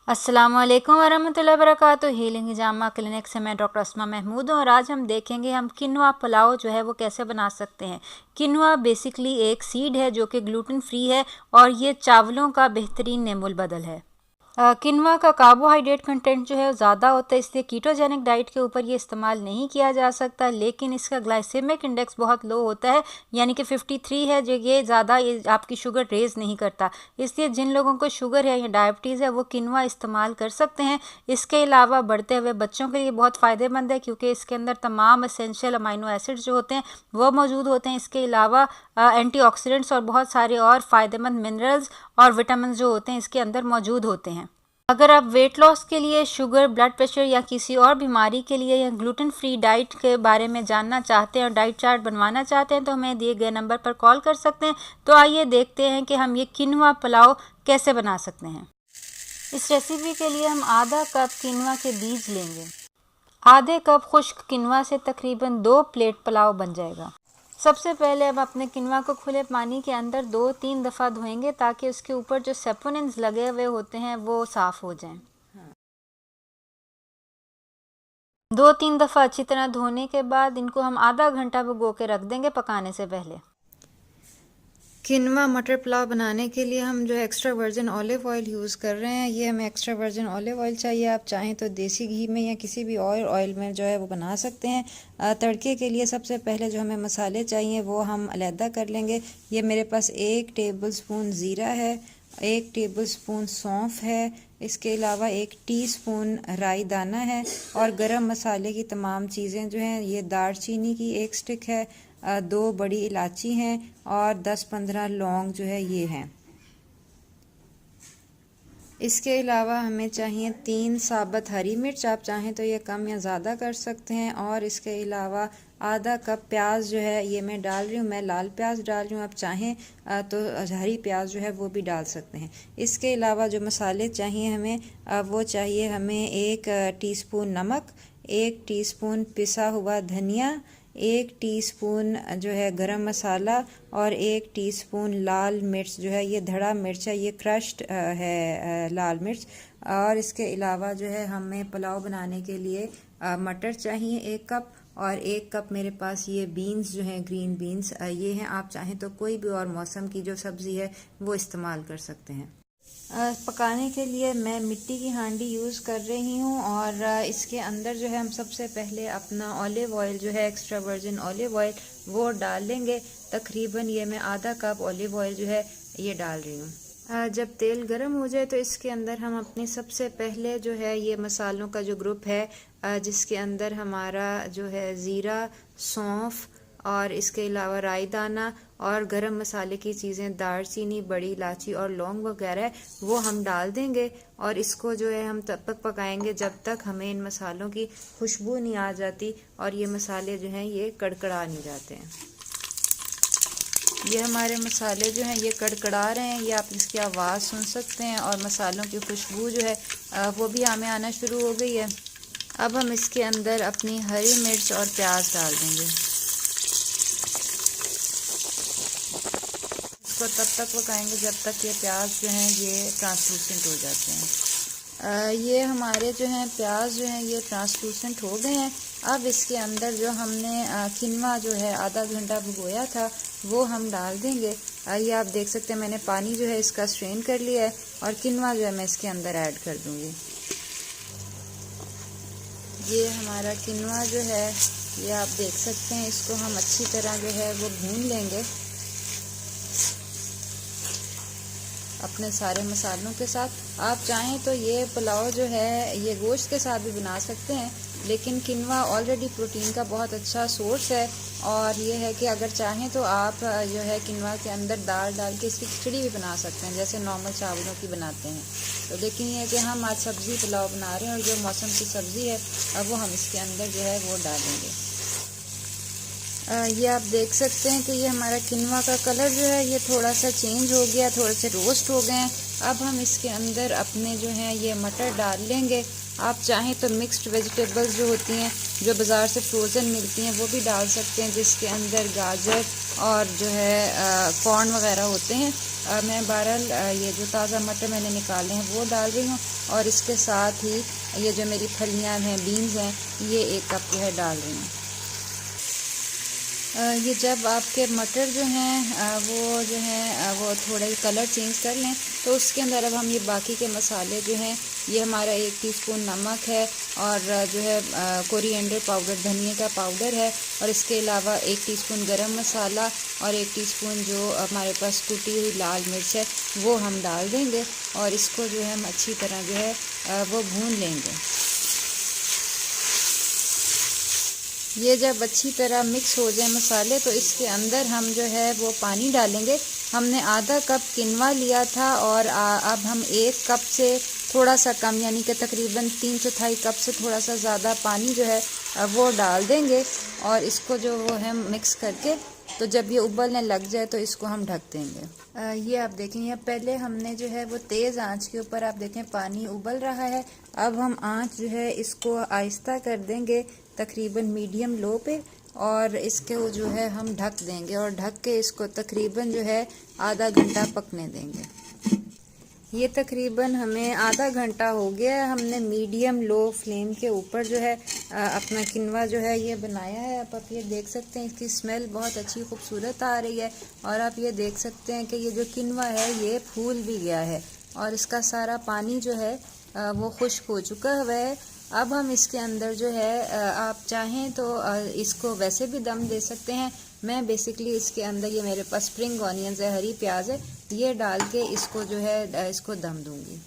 अस्सलामुअलैकुम वरहमतुल्लाहि वबरकातुहू। हीलिंग हिजामा क्लिनिक से मैं डॉक्टर अस्मा महमूद हूँ और आज हम देखेंगे हम किनवा पुलाव जो है वो कैसे बना सकते हैं। किनवा बेसिकली एक सीड है जो कि ग्लूटेन फ्री है और ये चावलों का बेहतरीन नेमुल बदल है। किनवा का कार्बोहाइड्रेट कंटेंट जो है ज़्यादा होता है, इसलिए कीटोजेनिक डाइट के ऊपर ये इस्तेमाल नहीं किया जा सकता, लेकिन इसका ग्लाइसेमिक इंडेक्स बहुत लो होता है, यानी कि 53 है, जो ये ज़्यादा ये आपकी शुगर रेज़ नहीं करता। इसलिए जिन लोगों को शुगर है या डायबिटीज़ है वो किनवा इस्तेमाल कर सकते हैं। इसके अलावा बढ़ते हुए बच्चों के लिए बहुत फ़ायदेमंद है क्योंकि इसके अंदर तमाम एसेंशियल अमाइनो एसिड्स जो होते हैं वो मौजूद होते हैं। इसके अलावा एंटीऑक्सीडेंट्स और बहुत सारे और फ़ायदेमंद मिनरल्स और विटामिन जो होते हैं इसके अंदर मौजूद होते हैं। अगर आप वेट लॉस के लिए, शुगर, ब्लड प्रेशर या किसी और बीमारी के लिए या ग्लूटेन फ्री डाइट के बारे में जानना चाहते हैं और डाइट चार्ट बनवाना चाहते हैं तो हमें दिए गए नंबर पर कॉल कर सकते हैं। तो आइए देखते हैं कि हम ये किनवा पुलाव कैसे बना सकते हैं। इस रेसिपी के लिए हम आधा कप किनवा के बीज लेंगे। आधे कप खुश्क किनवा से तकरीबन 2 प्लेट पुलाव बन जाएगा। सबसे पहले हम अपने किनवा को खुले पानी के अंदर 2-3 दफ़ा धोएंगे ताकि उसके ऊपर जो सेपोनिन्स लगे हुए होते हैं वो साफ़ हो जाएं। 2-3 दफ़ा अच्छी तरह धोने के बाद इनको हम आधा घंटा भिगो के रख देंगे पकाने से पहले। किनवा मटर पुलाव बनाने के लिए हम जो है extra virgin olive oil use कर रहे हैं। ये हमें एक्स्ट्रा वर्जिन ऑलिव ऑयल चाहिए। आप चाहें तो देसी घी में या किसी भी ऑयल में जो है वो बना सकते हैं। तड़के के लिए सबसे पहले जो हमें मसाले चाहिए वो हम अलहदा कर लेंगे। ये मेरे पास 1 टेबलस्पून ज़ीरा है, 1 टेबलस्पून सौंफ है, इसके अलावा 1 टीस्पून राई दाना है और गरम मसाले की तमाम चीज़ें जो हैं, ये दालचीनी की 1 स्टिक है, 2 बड़ी इलायची हैं और 10-15 लौंग जो है ये हैं। इसके अलावा हमें चाहिए 3 साबुत हरी मिर्च, आप चाहें तो ये कम या ज़्यादा कर सकते हैं। और इसके अलावा आधा कप प्याज जो है ये मैं डाल रही हूँ, मैं लाल प्याज डाल रही हूँ, आप चाहें तो हरी प्याज जो है वो भी डाल सकते हैं। इसके अलावा जो मसाले चाहिए हमें वो चाहिए हमें 1 टीस्पून नमक, 1 टीस्पून पिसा हुआ धनिया, 1 टीस्पून जो है गरम मसाला और 1 टीस्पून लाल मिर्च जो है ये धड़ा मिर्च है, ये क्रश्ड है लाल मिर्च। और इसके अलावा जो है हमें पुलाव बनाने के लिए मटर चाहिए 1 कप और 1 कप मेरे पास ये बीन्स जो हैं ग्रीन बीन्स ये हैं। आप चाहें तो कोई भी और मौसम की जो सब्ज़ी है वो इस्तेमाल कर सकते हैं। पकाने के लिए मैं मिट्टी की हांडी यूज़ कर रही हूँ और इसके अंदर जो है हम सबसे पहले अपना ऑलिव ऑयल जो है एक्स्ट्रा वर्जिन ऑलिव ऑयल वो डाल लेंगे। तकरीबन ये मैं आधा कप ऑलिव ऑयल जो है ये डाल रही हूँ। जब तेल गर्म हो जाए तो इसके अंदर हम अपने सबसे पहले जो है ये मसालों का जो ग्रुप है जिसके अंदर हमारा जो है ज़ीरा, सौंफ और इसके अलावा राई दाना और गरम मसाले की चीज़ें दालचीनी, बड़ी इलायची और लौंग वगैरह वो हम डाल देंगे और इसको जो है हम तब तक पकाएंगे जब तक हमें इन मसालों की खुशबू नहीं आ जाती और ये मसाले जो हैं ये कड़कड़ा नहीं जाते हैं। ये हमारे मसाले जो हैं ये कड़कड़ा रहे हैं, ये आप इसकी आवाज़ सुन सकते हैं और मसालों की खुशबू जो है वो भी हमें आना शुरू हो गई है। अब हम इसके अंदर अपनी हरी मिर्च और प्याज डाल देंगे। इसको तब तक पकाएंगे जब तक ये प्याज जो हैं ये ट्रांसलूसेंट हो जाते हैं। ये हमारे जो हैं प्याज जो हैं ये ट्रांसलूसेंट हो गए हैं। अब इसके अंदर जो हमने किनवा जो है आधा घंटा भिगोया था वो हम डाल देंगे। ये आप देख सकते हैं मैंने पानी जो है इसका स्ट्रेन कर लिया है और किनवा जो है मैं इसके अंदर ऐड कर दूंगी। ये हमारा किनवा जो है ये आप देख सकते हैं, इसको हम अच्छी तरह जो है वो भून लेंगे अपने सारे मसालों के साथ। आप चाहें तो ये पुलाव जो है ये गोश्त के साथ भी बना सकते हैं, लेकिन किनवा ऑलरेडी प्रोटीन का बहुत अच्छा सोर्स है और ये है कि अगर चाहें तो आप जो है किनवा के अंदर दाल डाल के इसकी खिचड़ी भी बना सकते हैं जैसे नॉर्मल चावलों की बनाते हैं। तो लेकिन ये है कि हम आज सब्ज़ी पुलाव बना रहे हैं और जो मौसम की सब्ज़ी है अब वो हम इसके अंदर जो है वो डालेंगे। ये आप देख सकते हैं कि ये हमारा किनवा का कलर जो है ये थोड़ा सा चेंज हो गया, थोड़े से रोस्ट हो गए हैं। अब हम इसके अंदर अपने जो हैं ये मटर डाल लेंगे आप चाहें तो मिक्स्ड वेजिटेबल्स जो होती हैं, जो बाज़ार से फ्रोज़न मिलती हैं, वो भी डाल सकते हैं, जिसके अंदर गाजर और जो है कॉर्न वगैरह होते हैं। मैं बहरहाल ये जो ताज़ा मटर मैंने निकाले हैं वो डाल रही हूँ, और इसके साथ ही ये जो मेरी फलियाँ हैं, बीन्स हैं, ये 1 कप जो है डाल रही हूँ। ये जब आपके मटर जो हैं वो जो हैं वो थोड़ा कलर चेंज कर लें, तो उसके अंदर अब हम ये बाकी के मसाले जो हैं, ये हमारा 1 टीस्पून नमक है, और जो है कोरिएंडर पाउडर, धनिया का पाउडर है, और इसके अलावा 1 टीस्पून गरम मसाला और 1 टीस्पून जो हमारे पास कुटी हुई लाल मिर्च है वो हम डाल देंगे, और इसको जो है हम अच्छी तरह जो है वो भून लेंगे। ये जब अच्छी तरह मिक्स हो जाए मसाले, तो इसके अंदर हम जो है वो पानी डालेंगे। हमने आधा कप किनवा लिया था, और अब हम 1 कप से थोड़ा सा कम, यानी कि तकरीबन 3/4 कप से थोड़ा सा ज़्यादा पानी जो है वो डाल देंगे, और इसको जो वो है मिक्स करके, तो जब ये उबलने लग जाए तो इसको हम ढक देंगे। ये आप देखें, यहाँ पहले हमने जो है वो तेज़ आंच के ऊपर, आप देखें पानी उबल रहा है। अब हम आंच जो है इसको आहिस्ता कर देंगे, तकरीबन मीडियम लो पे, और इसको जो है हम ढक देंगे, और ढक के इसको तकरीबन जो है आधा घंटा पकने देंगे। ये तकरीबन हमें आधा घंटा हो गया, हमने मीडियम लो फ्लेम के ऊपर जो है अपना किनवा जो है ये बनाया है। आप ये देख सकते हैं, इसकी स्मेल बहुत अच्छी खूबसूरत आ रही है, और आप ये देख सकते हैं कि ये जो किनवा है ये फूल भी गया है, और इसका सारा पानी जो है वो खुश्क हो चुका हुआ है। अब हम इसके अंदर जो है आप चाहें तो इसको वैसे भी दम दे सकते हैं। मैं बेसिकली इसके अंदर, ये मेरे पास स्प्रिंग ऑनियंस है, हरी प्याज है, ये डाल के इसको जो है इसको दम दूंगी।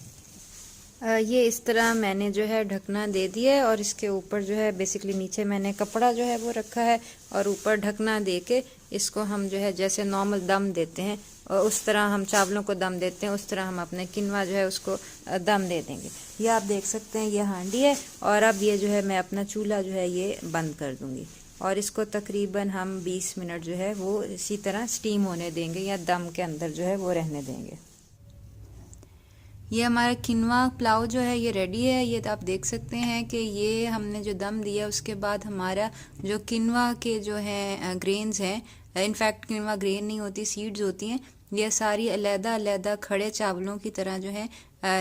ये इस तरह मैंने जो है ढकना दे दिया है, और इसके ऊपर जो है बेसिकली नीचे मैंने कपड़ा जो है वो रखा है, और ऊपर ढकना दे के इसको हम जो है जैसे नॉर्मल दम देते हैं, और उस तरह हम चावलों को दम देते हैं, उस तरह हम अपने किनवा जो है उसको दम दे देंगे। ये आप देख सकते हैं, ये हांडी है, और अब ये जो है मैं अपना चूल्हा जो है ये बंद कर दूंगी, और इसको तकरीबन हम 20 मिनट जो है वो इसी तरह स्टीम होने देंगे, या दम के अंदर जो है वो रहने देंगे। ये हमारा किनवा पुलाव जो है ये रेडी है। ये आप देख सकते हैं कि ये हमने जो दम दिया उसके बाद हमारा जो किनवा के जो है ग्रेन्स हैं, इनफैक्ट किनवा ग्रेन नहीं होती, सीड्स होती हैं, ये सारी अलग-अलग खड़े चावलों की तरह जो है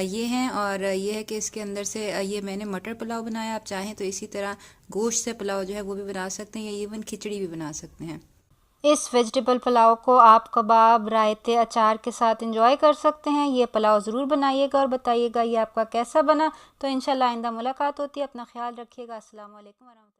ये हैं। और ये है कि इसके अंदर से ये मैंने मटर पुलाव बनाया। आप चाहें तो इसी तरह गोश्त से पुलाव जो है वो भी बना सकते हैं, या इवन खिचड़ी भी बना सकते हैं। इस वेजिटेबल पुलाव को आप कबाब, रायते, अचार के साथ एंजॉय कर सकते हैं। ये पुलाव ज़रूर बनाइएगा और बताइएगा ये आपका कैसा बना। तो इंशाल्लाह आइंदा मुलाकात होती है। अपना ख्याल रखिएगा। अस्सलाम वालेकुम।